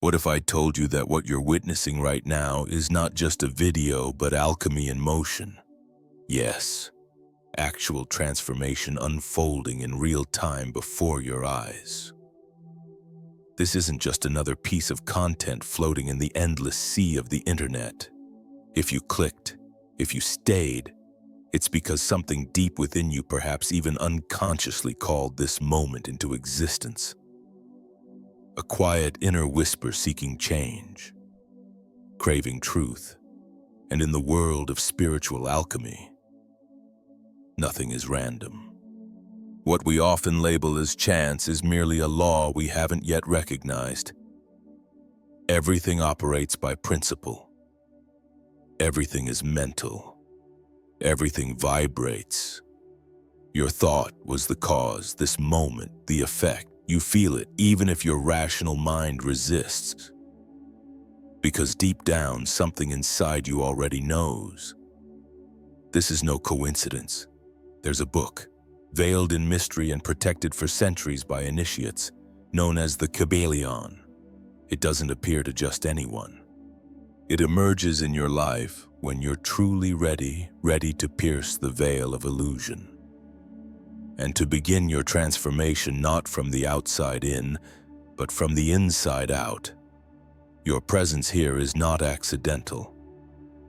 What if I told you that what you're witnessing right now is not just a video, but alchemy in motion? Yes, actual transformation unfolding in real time before your eyes. This isn't just another piece of content floating in the endless sea of the internet. If you clicked, if you stayed, it's because something deep within you, perhaps even unconsciously, called this moment into existence. A quiet inner whisper seeking change, craving truth, and in the world of spiritual alchemy, nothing is random. What we often label as chance is merely a law we haven't yet recognized. Everything operates by principle. Everything is mental. Everything vibrates. Your thought was the cause, this moment, the effect. You feel it, even if your rational mind resists. Because deep down, something inside you already knows. This is no coincidence. There's a book, veiled in mystery and protected for centuries by initiates, known as the Kybalion. It doesn't appear to just anyone. It emerges in your life when you're truly ready to pierce the veil of illusion. And to begin your transformation not from the outside in, but from the inside out. Your presence here is not accidental.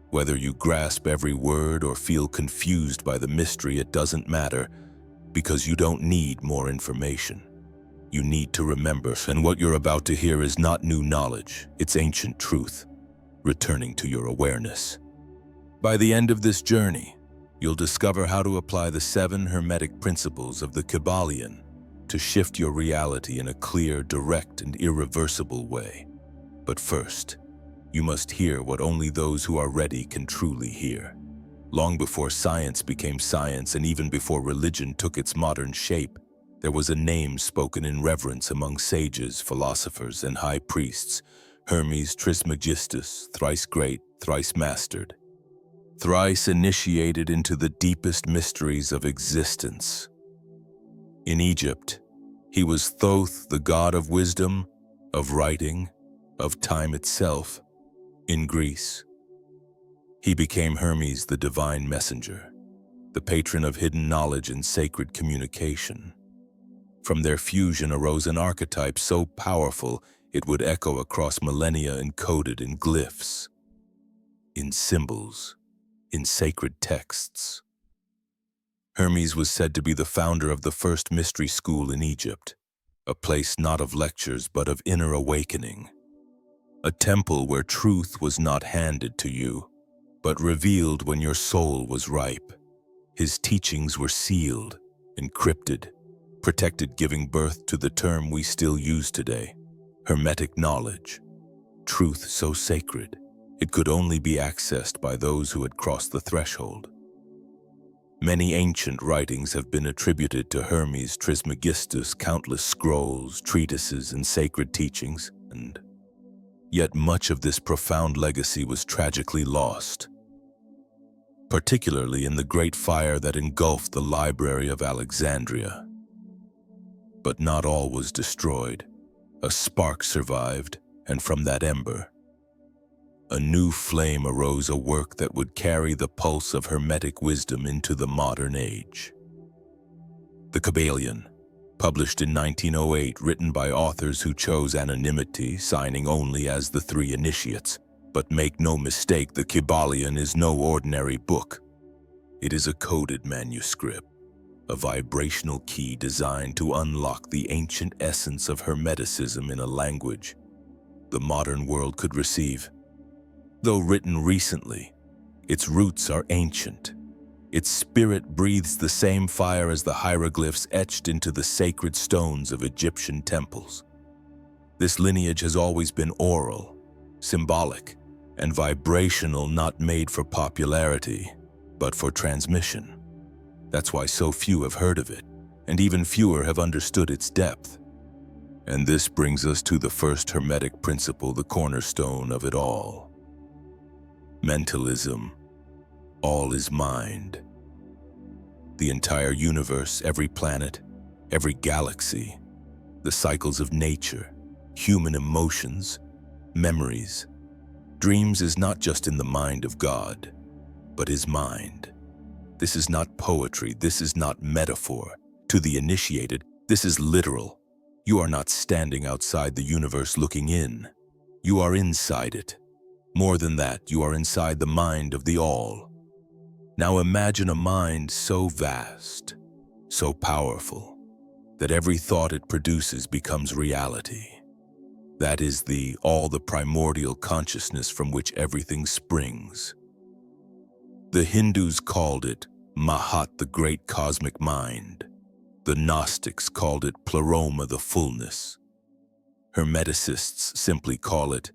Whether you grasp every word or feel confused by the mystery, it doesn't matter, because you don't need more information. You need to remember, and what you're about to hear is not new knowledge, it's ancient truth, returning to your awareness. By the end of this journey, you'll discover how to apply the 7 Hermetic principles of the Kybalion to shift your reality in a clear, direct, and irreversible way. But first, you must hear what only those who are ready can truly hear. Long before science became science and even before religion took its modern shape, there was a name spoken in reverence among sages, philosophers, and high priests: Hermes Trismegistus, thrice great, thrice mastered. Thrice initiated into the deepest mysteries of existence. In Egypt, he was Thoth, the god of wisdom, of writing, of time itself. In Greece, he became Hermes, the divine messenger, the patron of hidden knowledge and sacred communication. From their fusion arose an archetype so powerful it would echo across millennia, encoded in glyphs, in symbols, in sacred texts. Hermes was said to be the founder of the first mystery school in Egypt, a place not of lectures but of inner awakening, a temple where truth was not handed to you, but revealed when your soul was ripe. His teachings were sealed, encrypted, protected, giving birth to the term we still use today, Hermetic knowledge, truth so sacred it could only be accessed by those who had crossed the threshold. Many ancient writings have been attributed to Hermes Trismegistus, countless scrolls, treatises, and sacred teachings, and yet much of this profound legacy was tragically lost, particularly in the Great Fire that engulfed the Library of Alexandria. But not all was destroyed. A spark survived, and from that ember, a new flame arose, a work that would carry the pulse of Hermetic wisdom into the modern age. The Kybalion, published in 1908, written by authors who chose anonymity, signing only as the 3 initiates. But make no mistake, the Kybalion is no ordinary book. It is a coded manuscript, a vibrational key designed to unlock the ancient essence of Hermeticism in a language the modern world could receive. Though written recently, its roots are ancient. Its spirit breathes the same fire as the hieroglyphs etched into the sacred stones of Egyptian temples. This lineage has always been oral, symbolic, and vibrational, not made for popularity, but for transmission. That's why so few have heard of it, and even fewer have understood its depth. And this brings us to the first Hermetic principle, the cornerstone of it all. Mentalism. All is mind. The entire universe, every planet, every galaxy, the cycles of nature, human emotions, memories. Dreams is not just in the mind of God, but his mind. This is not poetry, this is not metaphor. To the initiated, this is literal. You are not standing outside the universe looking in. You are inside it. More than that, you are inside the mind of the all. Now imagine a mind so vast, so powerful, that every thought it produces becomes reality. That is the primordial consciousness from which everything springs. The Hindus called it Mahat, the great cosmic mind. The Gnostics called it Pleroma, the fullness. Hermeticists simply call it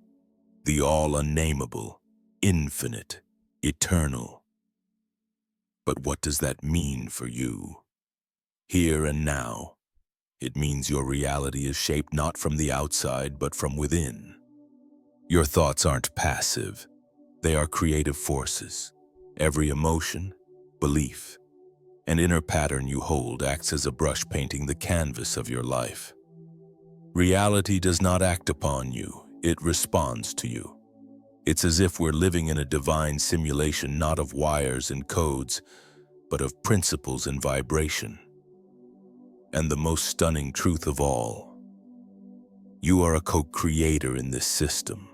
the all-unnameable, infinite, eternal. But what does that mean for you? Here and now, it means your reality is shaped not from the outside, but from within. Your thoughts aren't passive. They are creative forces. Every emotion, belief, and inner pattern you hold acts as a brush painting the canvas of your life. Reality does not act upon you, it responds to you. It's as if we're living in a divine simulation not of wires and codes, but of principles and vibration. And the most stunning truth of all, you are a co-creator in this system.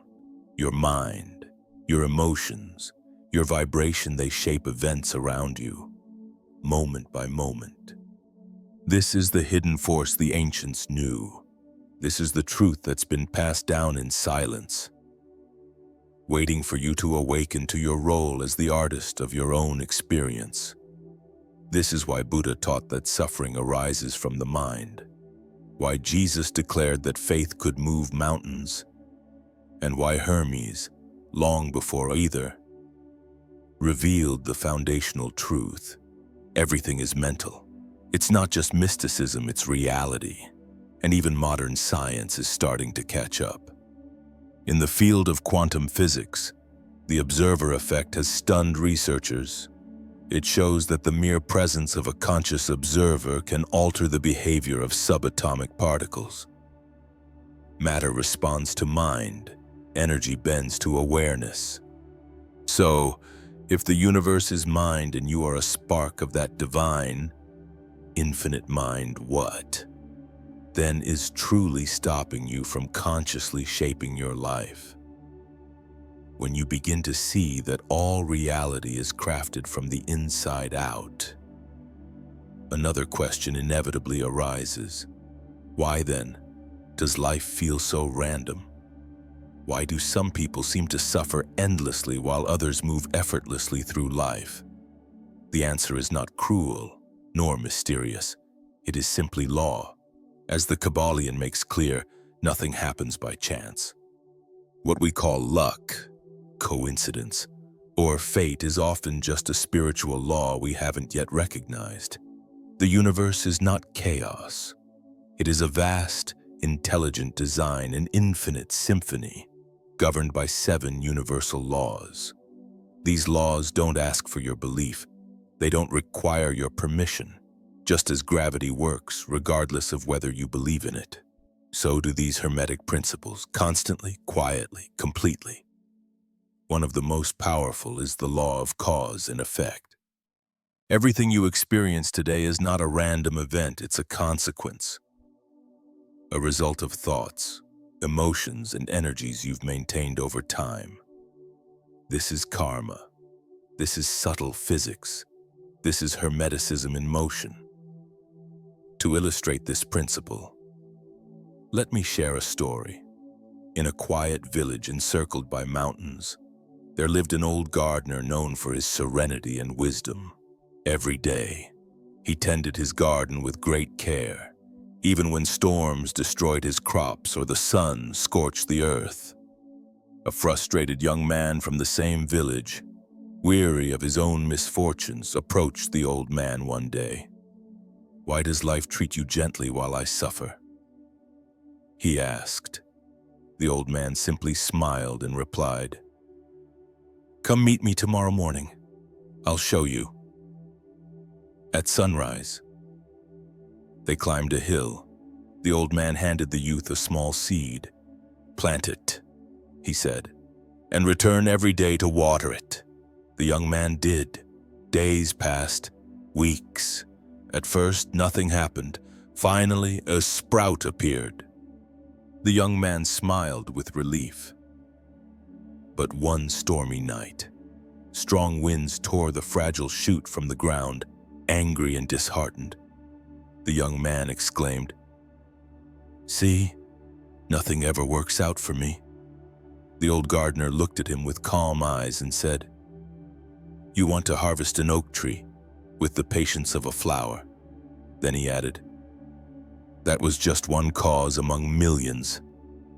Your mind, your emotions, your vibration, they shape events around you, moment by moment. This is the hidden force the ancients knew. This is the truth that's been passed down in silence, waiting for you to awaken to your role as the artist of your own experience. This is why Buddha taught that suffering arises from the mind, why Jesus declared that faith could move mountains, and why Hermes, long before either, revealed the foundational truth. Everything is mental. It's not just mysticism, it's reality. And even modern science is starting to catch up. In the field of quantum physics, the observer effect has stunned researchers. It shows that the mere presence of a conscious observer can alter the behavior of subatomic particles. Matter responds to mind, energy bends to awareness. So, if the universe is mind and you are a spark of that divine, infinite mind, what then is truly stopping you from consciously shaping your life? When you begin to see that all reality is crafted from the inside out, another question inevitably arises. Why then does life feel so random? Why do some people seem to suffer endlessly while others move effortlessly through life? The answer is not cruel nor mysterious. It is simply law. As the Kybalion makes clear, nothing happens by chance. What we call luck, coincidence, or fate is often just a spiritual law we haven't yet recognized. The universe is not chaos. It is a vast, intelligent design, an infinite symphony, governed by 7 universal laws. These laws don't ask for your belief. They don't require your permission. Just as gravity works, regardless of whether you believe in it, so do these Hermetic principles, constantly, quietly, completely. One of the most powerful is the law of cause and effect. Everything you experience today is not a random event, it's a consequence, a result of thoughts, emotions, and energies you've maintained over time. This is karma. This is subtle physics. This is Hermeticism in motion. To illustrate this principle, let me share a story. In a quiet village encircled by mountains, there lived an old gardener known for his serenity and wisdom. Every day, he tended his garden with great care, even when storms destroyed his crops or the sun scorched the earth. A frustrated young man from the same village, weary of his own misfortunes, approached the old man one day. "Why does life treat you gently while I suffer?" he asked. The old man simply smiled and replied, "Come meet me tomorrow morning. I'll show you." At sunrise, they climbed a hill. The old man handed the youth a small seed. "Plant it. he said, "and return every day to water it." The young man did. Days passed, weeks. At first, nothing happened. Finally, a sprout appeared. The young man smiled with relief. But one stormy night, strong winds tore the fragile shoot from the ground. Angry and disheartened, the young man exclaimed, "See, nothing ever works out for me." The old gardener looked at him with calm eyes and said, "You want to harvest an oak tree with the patience of a flower." Then he added, "That was just one cause among millions.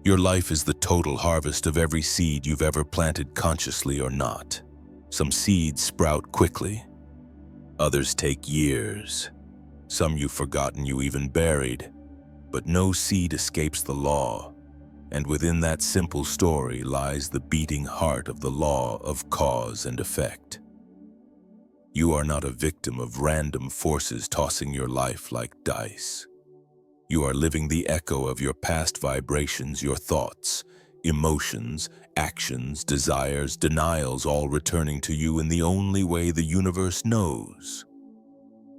Your life is the total harvest of every seed you've ever planted, consciously or not. Some seeds sprout quickly. Others take years. Some you've forgotten you even buried. But no seed escapes the law. And within that simple story lies the beating heart of the law of cause and effect. You are not a victim of random forces tossing your life like dice. You are living the echo of your past vibrations, your thoughts, emotions, actions, desires, denials, all returning to you in the only way the universe knows: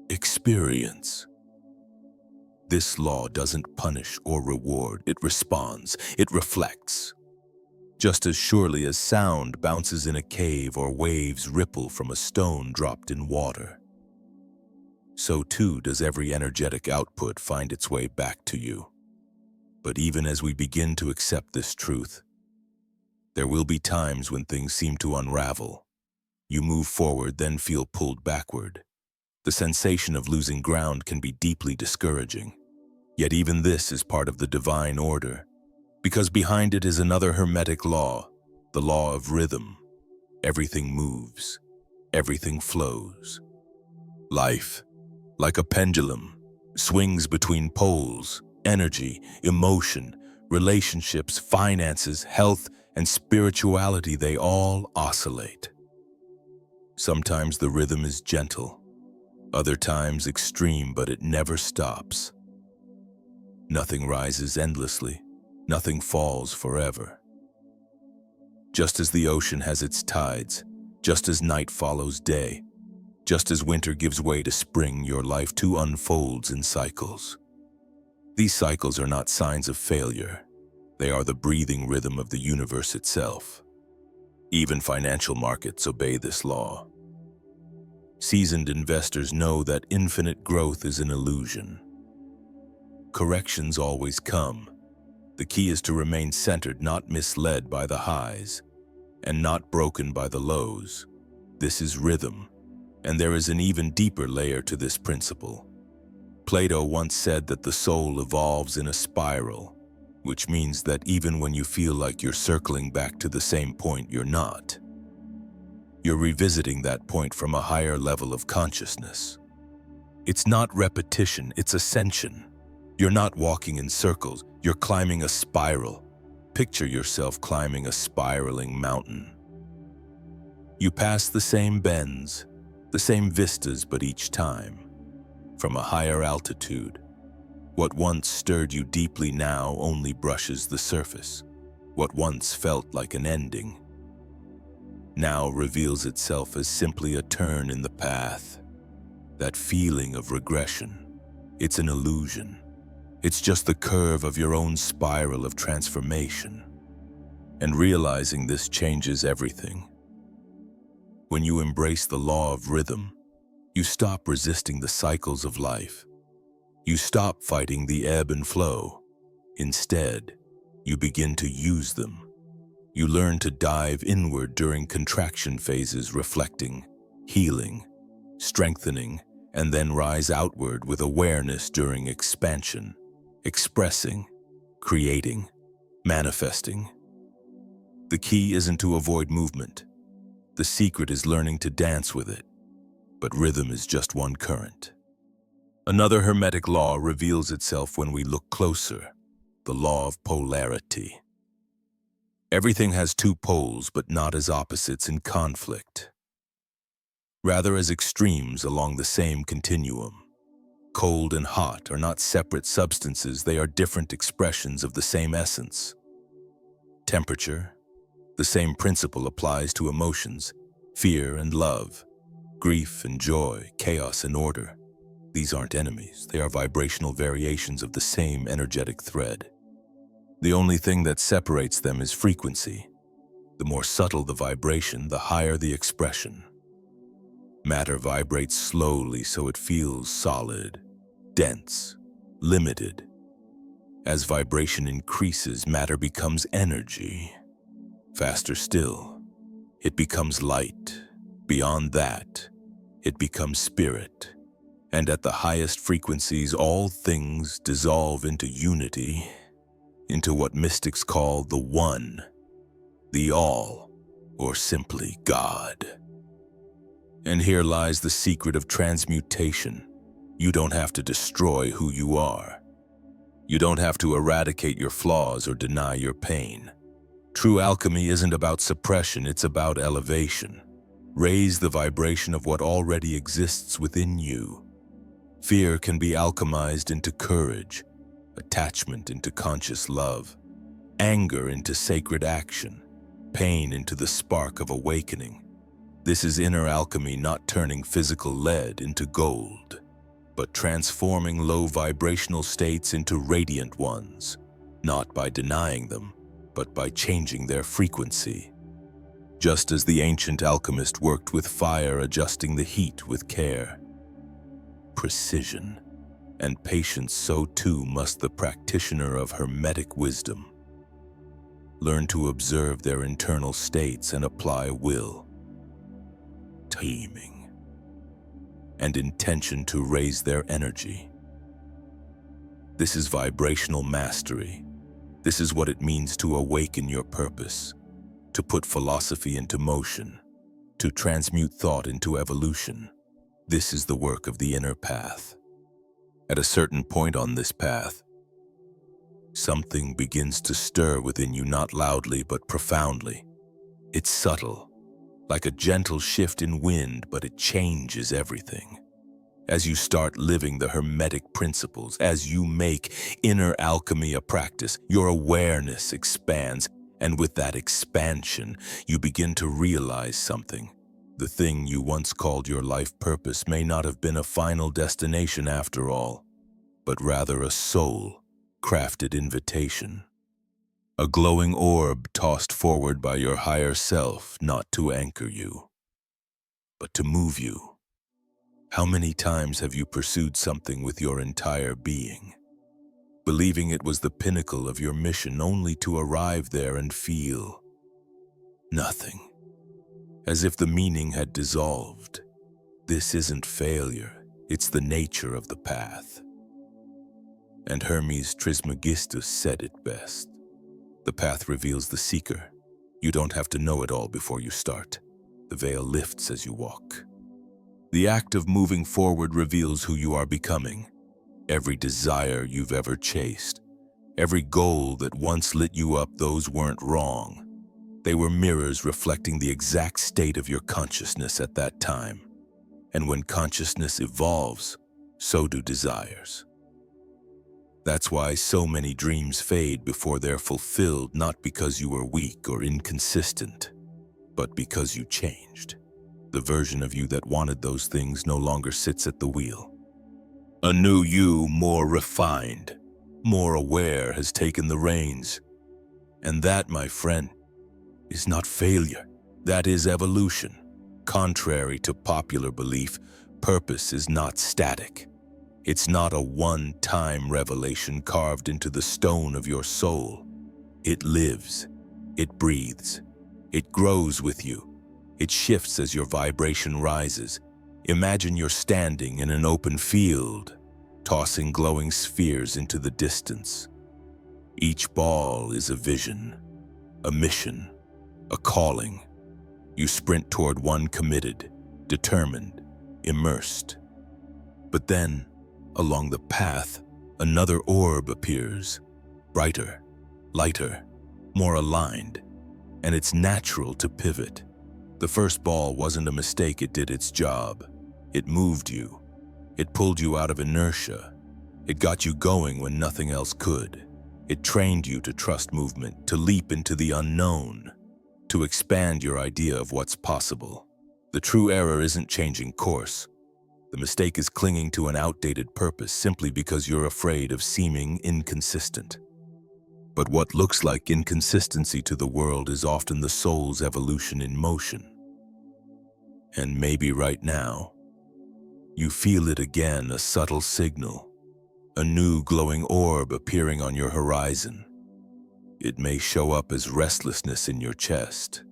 experience. This law doesn't punish or reward, it responds, it reflects. Just as surely as sound bounces in a cave or waves ripple from a stone dropped in water, so too does every energetic output find its way back to you. But even as we begin to accept this truth, there will be times when things seem to unravel. You move forward, then feel pulled backward. The sensation of losing ground can be deeply discouraging. Yet even this is part of the divine order, because behind it is another hermetic law, the law of rhythm. Everything moves, everything flows. Life, like a pendulum, swings between poles: energy, emotion, relationships, finances, health, and spirituality. They all oscillate. Sometimes the rhythm is gentle, other times extreme, but it never stops. Nothing rises endlessly, nothing falls forever. Just as the ocean has its tides, just as night follows day, just as winter gives way to spring, your life too unfolds in cycles. These cycles are not signs of failure. They are the breathing rhythm of the universe itself. Even financial markets obey this law. Seasoned investors know that infinite growth is an illusion. Corrections always come. The key is to remain centered, not misled by the highs, and not broken by the lows. This is rhythm, and there is an even deeper layer to this principle. Plato once said that the soul evolves in a spiral, which means that even when you feel like you're circling back to the same point, you're not. You're revisiting that point from a higher level of consciousness. It's not repetition, it's ascension. You're not walking in circles, you're climbing a spiral. Picture yourself climbing a spiraling mountain. You pass the same bends, the same vistas, but each time, from a higher altitude. What once stirred you deeply now only brushes the surface. What once felt like an ending now reveals itself as simply a turn in the path. That feeling of regression, it's an illusion. It's just the curve of your own spiral of transformation. And realizing this changes everything. When you embrace the law of rhythm, you stop resisting the cycles of life. You stop fighting the ebb and flow. Instead, you begin to use them. You learn to dive inward during contraction phases, reflecting, healing, strengthening, and then rise outward with awareness during expansion, expressing, creating, manifesting. The key isn't to avoid movement. The secret is learning to dance with it. But rhythm is just one current. Another hermetic law reveals itself when we look closer, the law of polarity. Everything has two poles, but not as opposites in conflict. Rather as extremes along the same continuum. Cold and hot are not separate substances, they are different expressions of the same essence. Temperature, The same principle applies to emotions, fear and love, grief and joy, chaos and order. These aren't enemies, they are vibrational variations of the same energetic thread. The only thing that separates them is frequency. The more subtle the vibration, the higher the expression. Matter vibrates slowly so it feels solid, dense, limited. As vibration increases, matter becomes energy. Faster still, it becomes light. Beyond that, it becomes spirit. And at the highest frequencies, all things dissolve into unity, into what mystics call the One, the All, or simply God. And here lies the secret of transmutation. You don't have to destroy who you are. You don't have to eradicate your flaws or deny your pain. True alchemy isn't about suppression, it's about elevation. Raise the vibration of what already exists within you. Fear can be alchemized into courage, attachment into conscious love, anger into sacred action, pain into the spark of awakening. This is inner alchemy, not turning physical lead into gold, but transforming low vibrational states into radiant ones, not by denying them, but by changing their frequency. Just as the ancient alchemist worked with fire, adjusting the heat with care, precision, and patience, so too must the practitioner of Hermetic wisdom. Learn to observe their internal states and apply will, timing, and intention to raise their energy. This is vibrational mastery. This is what it means to awaken your purpose, to put philosophy into motion, to transmute thought into evolution. This is the work of the inner path. At a certain point on this path, something begins to stir within you, not loudly but profoundly. It's subtle, like a gentle shift in wind, but it changes everything. As you start living the Hermetic principles, as you make inner alchemy a practice, your awareness expands, and with that expansion, you begin to realize something. The thing you once called your life purpose may not have been a final destination after all, but rather a soul-crafted invitation. A glowing orb tossed forward by your higher self, not to anchor you, but to move you. How many times have you pursued something with your entire being, believing it was the pinnacle of your mission, only to arrive there and feel nothing, as if the meaning had dissolved? This isn't failure, it's the nature of the path. And Hermes Trismegistus said it best. The path reveals the seeker. You don't have to know it all before you start. The veil lifts as you walk. The act of moving forward reveals who you are becoming. Every desire you've ever chased, every goal that once lit you up, those weren't wrong. They were mirrors reflecting the exact state of your consciousness at that time. And when consciousness evolves, so do desires. That's why so many dreams fade before they're fulfilled, not because you were weak or inconsistent, but because you changed. The version of you that wanted those things no longer sits at the wheel. A new you, more refined, more aware, has taken the reins. And that, my friend, is not failure. That is evolution. Contrary to popular belief, purpose is not static. It's not a one-time revelation carved into the stone of your soul. It lives, it breathes, it grows with you. It shifts as your vibration rises. Imagine you're standing in an open field, tossing glowing spheres into the distance. Each ball is a vision, a mission, a calling. You sprint toward one, committed, determined, immersed. But then, along the path, another orb appears, brighter, lighter, more aligned, and it's natural to pivot. The first ball wasn't a mistake, it did its job. It moved you. It pulled you out of inertia. It got you going when nothing else could. It trained you to trust movement, to leap into the unknown, to expand your idea of what's possible. The true error isn't changing course. The mistake is clinging to an outdated purpose simply because you're afraid of seeming inconsistent. But what looks like inconsistency to the world is often the soul's evolution in motion. And maybe right now, you feel it again, a subtle signal, a new glowing orb appearing on your horizon. It may show up as restlessness in your chest,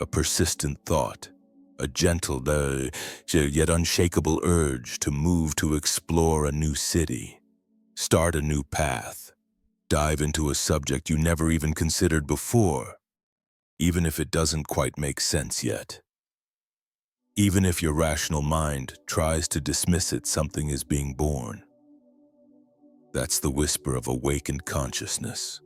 a persistent thought, a gentle, yet unshakable urge to move, to explore a new city, start a new path, dive into a subject you never even considered before, even if it doesn't quite make sense yet. Even if your rational mind tries to dismiss it, something is being born. That's the whisper of awakened consciousness.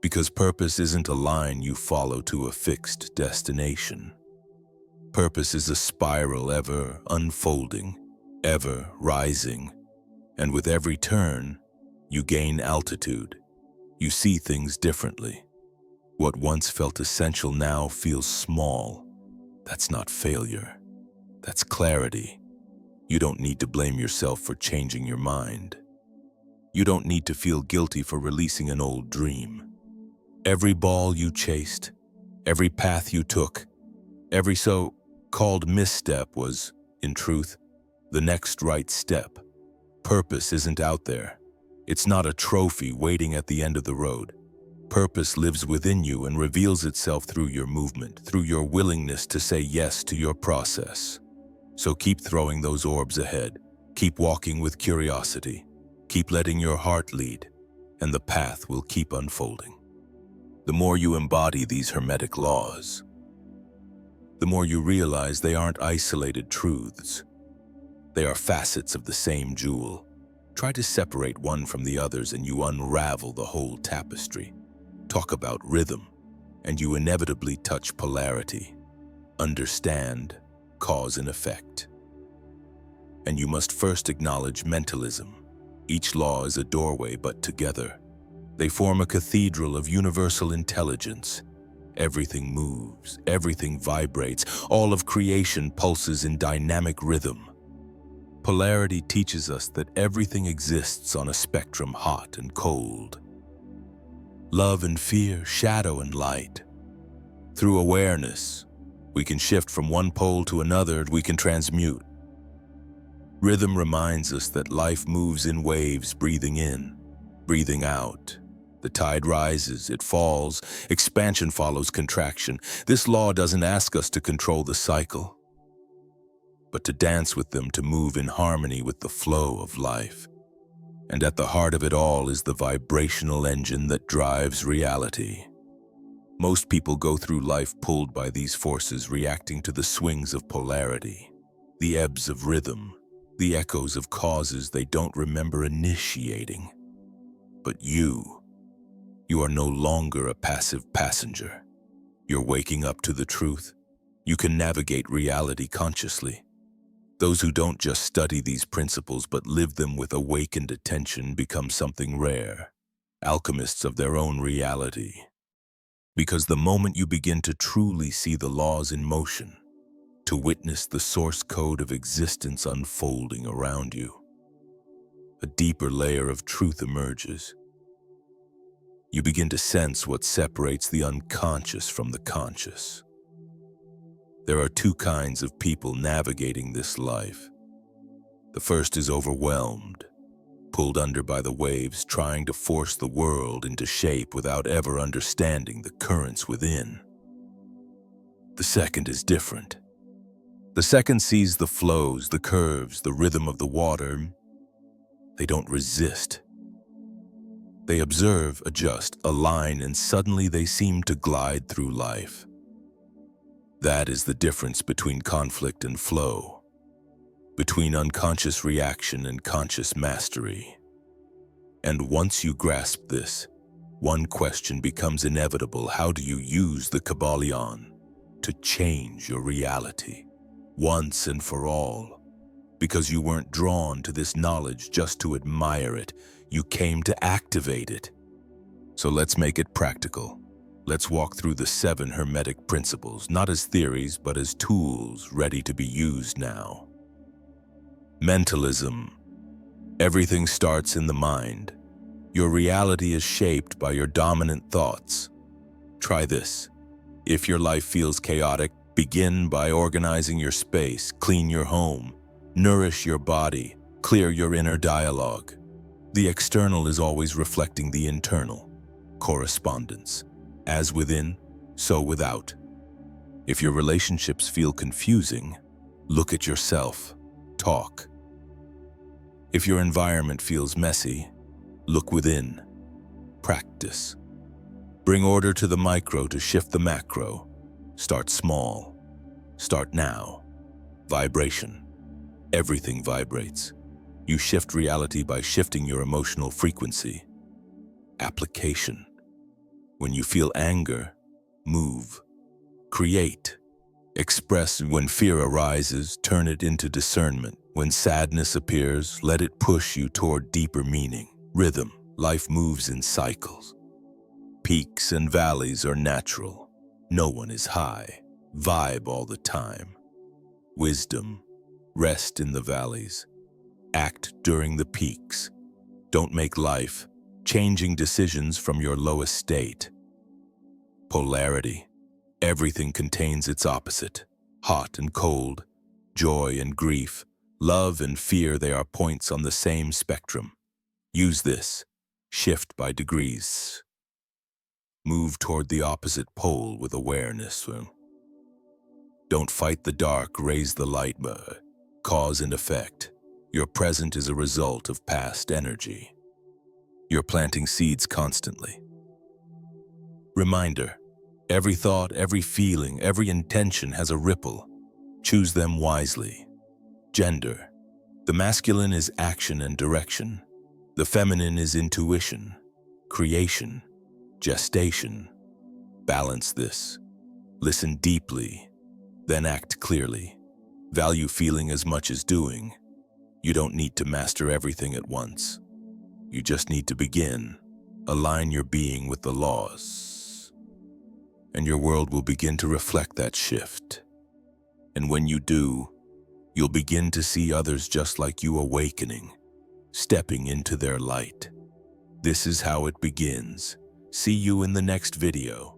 Because purpose isn't a line you follow to a fixed destination. Purpose is a spiral, ever unfolding, ever rising, and with every turn, you gain altitude. You see things differently. What once felt essential now feels small. That's not failure. That's clarity. You don't need to blame yourself for changing your mind. You don't need to feel guilty for releasing an old dream. Every ball you chased, every path you took, every so-called misstep was, in truth, the next right step. Purpose isn't out there. It's not a trophy waiting at the end of the road. Purpose lives within you and reveals itself through your movement, through your willingness to say yes to your process. So keep throwing those orbs ahead. Keep walking with curiosity. Keep letting your heart lead, and the path will keep unfolding. The more you embody these hermetic laws, the more you realize they aren't isolated truths. They are facets of the same jewel. Try to separate one from the others and you unravel the whole tapestry. Talk about rhythm, and you inevitably touch polarity. Understand cause and effect. And you must first acknowledge mentalism. Each law is a doorway, but together, they form a cathedral of universal intelligence. Everything moves, everything vibrates, all of creation pulses in dynamic rhythm. Polarity teaches us that everything exists on a spectrum, hot and cold, love and fear, shadow and light. Through awareness, we can shift from one pole to another, we can transmute. Rhythm reminds us that life moves in waves, breathing in, breathing out. The tide rises, it falls, expansion follows contraction. This law doesn't ask us to control the cycle, but to dance with them, to move in harmony with the flow of life. And at the heart of it all is the vibrational engine that drives reality. Most people go through life pulled by these forces, reacting to the swings of polarity, the ebbs of rhythm, the echoes of causes they don't remember initiating. But you are no longer a passive passenger. You're waking up to the truth. You can navigate reality consciously. Those who don't just study these principles but live them with awakened attention become something rare, alchemists of their own reality. Because the moment you begin to truly see the laws in motion, to witness the source code of existence unfolding around you, a deeper layer of truth emerges. You begin to sense what separates the unconscious from the conscious. There are two kinds of people navigating this life. The first is overwhelmed, pulled under by the waves, trying to force the world into shape without ever understanding the currents within. The second is different. The second sees the flows, the curves, the rhythm of the water. They don't resist. They observe, adjust, align, and suddenly they seem to glide through life. That is the difference between conflict and flow, between unconscious reaction and conscious mastery. And once you grasp this, one question becomes inevitable: how do you use the Kybalion to change your reality once and for all? Because you weren't drawn to this knowledge just to admire it, you came to activate it. So let's make it practical. Let's walk through the 7 Hermetic principles, not as theories, but as tools ready to be used now. Mentalism. Everything starts in the mind. Your reality is shaped by your dominant thoughts. Try this. If your life feels chaotic, begin by organizing your space, clean your home, nourish your body, clear your inner dialogue. The external is always reflecting the internal. Correspondence. As within, so without. If your relationships feel confusing, look at yourself. Talk. If your environment feels messy, look within. Practice. Bring order to the micro to shift the macro. Start small. Start now. Vibration. Everything vibrates. You shift reality by shifting your emotional frequency. Application. When you feel anger, move. Create. Express. When fear arises, turn it into discernment. When sadness appears, let it push you toward deeper meaning. Rhythm. Life moves in cycles. Peaks and valleys are natural. No one is high. Vibe all the time. Wisdom. Rest in the valleys. Act during the peaks. Don't make life changing decisions from your lowest state. Polarity. Everything contains its opposite. Hot and cold, joy and grief, love and fear, they are points on the same spectrum. Use this. Shift by degrees. Move toward the opposite pole with awareness. Don't fight the dark, raise the light. Cause and effect. Your present is a result of past energy. You're planting seeds constantly. Reminder. Every thought, every feeling, every intention has a ripple. Choose them wisely. Gender. The masculine is action and direction. The feminine is intuition, creation, gestation. Balance this. Listen deeply, then act clearly. Value feeling as much as doing. You don't need to master everything at once. You just need to begin. Align your being with the laws. And your world will begin to reflect that shift. And when you do, you'll begin to see others just like you awakening, stepping into their light. This is how it begins. See you in the next video.